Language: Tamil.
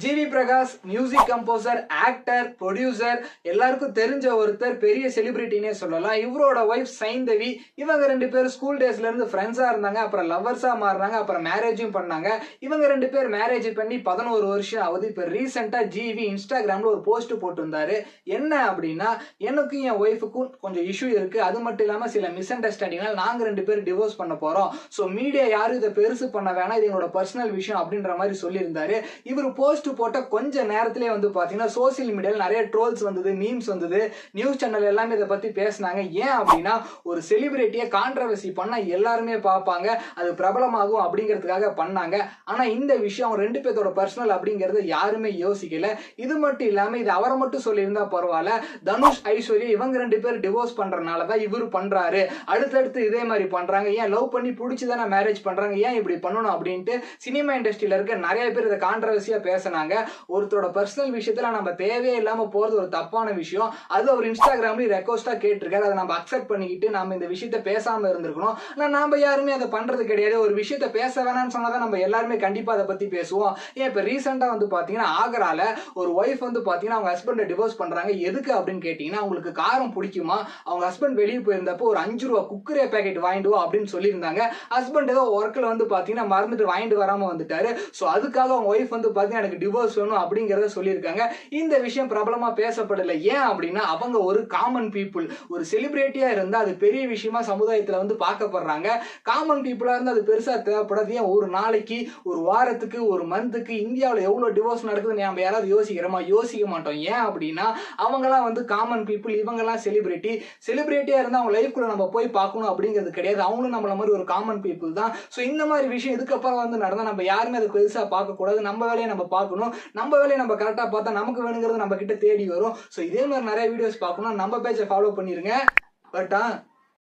GV Prakash music composer, actor, producer, எல்லாருக்கும் தெரிஞ்ச ஒருத்தர், பெரிய செலிபிரிட்டினே சொல்லலாம். இவரோட ஒய்ஃப் சைந்தவி. இவங்க ரெண்டு பேரும் ஸ்கூல் டேஸ்ல இருந்து ஃப்ரெண்ட்ஸா இருந்தாங்க. அப்புறம் லவ்வர்ஸா மாறினாங்க. அப்புறம் மேரேஜும் பண்ணாங்க. இவங்க ரெண்டு பேர் மேரேஜ் பண்ணி 11 வருஷம் ஆகுது. இப்ப ரீசெண்டா ஜிவி இன்ஸ்டாகிராம்ல ஒரு போஸ்ட் போட்டிருந்தாரு. என்ன அப்படின்னா, எனக்கும் என் ஒய்ஃபுக்கும் கொஞ்சம் இஷ்யூ இருக்கு. அது மட்டும் இல்லாம சில மிஸ் அண்டர்ஸ்டாண்டிங்னால நாங்க ரெண்டு பேரும் டிவோர்ஸ் பண்ண போறோம். சோ மீடியா யாரும் இதை பெருசு பண்ண வேணாம், இது எங்களோட பர்சனல் விஷயம் அப்படின்ற மாதிரி சொல்லியிருந்தாரு. இவர் போஸ்ட் போட்ட கொஞ்ச நேரத்திலே வந்து பாத்தீங்கன்னா சோசியல் மீடியால நிறைய ட்ரோல்ஸ் வந்தது, மீம்ஸ் வந்தது, நியூஸ் சேனல் எல்லாமே இதை பத்தி பேசினாங்க. ஏன் அப்படின்னா, ஒரு செலிபிரிட்டியை கான்ட்ரவர்சி பண்ணா எல்லாருமே பார்ப்பாங்க, அது பிரபலமாகும் அப்படிங்கிறதுக்காக பண்ணாங்க. ஆனா இந்த விஷயம் அவங்க ரெண்டு பேர்த்தோட பர்சனல் அப்படிங்கறது யாருமே யோசிக்கல. இது மட்டும் இல்லாம இது அவரை மட்டும் சொல்லியிருந்தா பரவாயில்ல, தனுஷ், ஐஸ்வர்யா இவங்க ரெண்டு பேர் டிவோர்ஸ் பண்றதுனாலதான் இவரு பண்றாரு, அடுத்தடுத்து இதே மாதிரி பண்றாங்க, ஏன் லவ் பண்ணி பிடிச்சுதானே மேரேஜ் பண்றாங்க, ஏன் இப்படி பண்ணணும் அப்படின்ட்டு சினிமா இண்டஸ்ட்ரியில இருக்க நிறைய பேர் இதை கான்ட்ரவர்சியா பேசினாங்க. ஒருத்தரோட பர்சனல் விஷயத்துல நம்ம தேவையே இல்லாம போறது ஒரு தப்பான விஷயம். அது அவர் இன்ஸ்டாகிராம்ல ரெக்வஸ்டா கேட்டிருக்காரு. அதை நம்ம அக்செப்ட் பண்ணிக்கிட்டு நம்ம இந்த விஷயத்த பேசாம இருந்திருக்கணும். ஆனா நாம யாருமே அதை பண்றது கிடையாது. ஒரு விஷயத்த பேச வேணாம்னு சொன்னாதான் நம்ம எல்லாருமே கண்டிப்பா அதை பத்தி பேசுவோம். ஏன் இப்ப ரீசெண்டா வந்து பாத்தீங்கன்னா ஆக்ரால ஒரு ஒய்ஃப் வந்து பாத்தீங்கன்னா அவங்க ஹஸ்பண்ட் டிவோர்ஸ் பண்றாங்க. எதுக்கு அப்படின்னு கேட்டீங்கன்னா, அவங்களுக்கு காரம் பிடிக்குமா, அவங்க ஹஸ்பண்ட் வெளியே போயிருந்தப்போ ஒரு 5 ரூபா குக்கரே பேக்கெட் வாங்கிட்டு வா அப்படின்னு சொல்லியிருந்தாங்க. ஹஸ்பண்ட் ஏதோ ஒர்க்ல வந்து பாத்தீங்கன்னா மறந்துட்டு வாங்கிட்டு வராம வந்துட்டாரு. சோ அதுக்காக அவங்க ஒய்ஃப் வந்து பாத்தீங்கன்னா எனக்கு டிவோர்ஸ் வேணும் அப்படிங்கறத சொல்லியிருக்காங்க. இந்த விஷயம் பிரபலமா பேசப்படல. ஏன் அப்படின்னா, அவங்க ஒரு காமன் பீப்புள். ஒரு செலிபிரிட்டியா இருந்தா அது பெரிய விஷயமா சமுதாயத்துல வந்து பார்க்கப்படுறாங்க. காமன் பீப்புளா இருந்தா அது பெருசா தேவைப்படாது. ஏன் ஒரு நாளைக்கு, ஒரு வாரத்துக்கு, ஒரு மந்த்துக்கு இந்தியாவில் எவ்வளவு டிவோர்ஸ் நடக்குதுன்னு நம்ம யாராவது யோசிக்கிறோமா? யோசிக்க மாட்டோம். ஏன் அப்படின்னா, அவங்கலாம் வந்து காமன் பீப்புள், இவங்கலாம் செலிபிரிட்டி. செலிபிரிட்டியா இருந்தா அவங்க லைஃப்குள்ள நம்ம போய் பார்க்கணும் அப்படிங்கிறது கிடையாது. அவங்களும் நம்மள மாதிரி ஒரு காமன் பீப்புள் தான். சோ இந்த மாதிரி விஷயம் இதுக்கப்புறம் வந்து நடந்தா நம்ம யாருமே அதை பெருசா பார்க்க கூடாது. நம்ம வேலையை நம்ம பார்க்கணும். நம்ம வேலையை நம்ம கரெக்டா பார்த்தா நமக்கு வேணுங்கிறது நம்ம கிட்ட தேடி வரும். சோ இதே மாதிரி நிறைய வீடியோஸ் பார்க்கணும். நம்ம பேஜை ஃபாலோ பண்ணிருங்க. பட்